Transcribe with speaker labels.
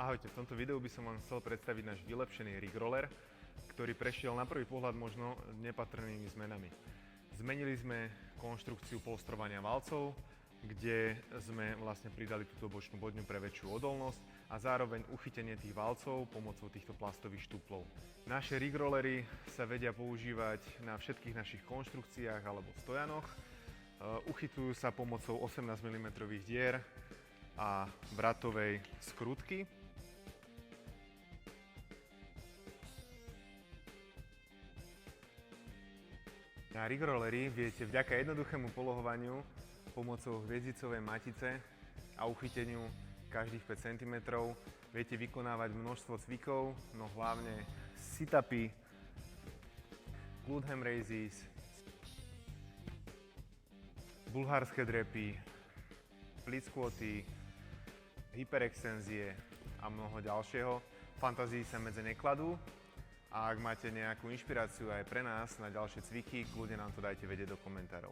Speaker 1: Ahojte, v tomto videu by som vám chcel predstaviť náš vylepšený rig roller, ktorý prešiel na prvý pohľad možno nepatrnými zmenami. Zmenili sme konštrukciu polstrovania valcov, kde sme vlastne pridali túto bočnú bodňu pre väčšiu odolnosť a zároveň uchytenie tých valcov pomocou týchto plastových štuplov. Naše rig rollery sa vedia používať na všetkých našich konštrukciách alebo stojanoch. Uchytujú sa pomocou 18 mm dier a vratovej skrutky. Na rig rollery viete vďaka jednoduchému polohovaniu pomocou hviezdicovej matice a uchyteniu každých 5 cm viete vykonávať množstvo cvikov, no hlavne sit-upy, glute ham raises, bulharské drepy, split squaty, hyperextenzie a mnoho ďalšieho. Fantázii sa medze nekladú. A ak máte nejakú inšpiráciu aj pre nás na ďalšie cviky, kľudne nám to dajte vedieť do komentárov.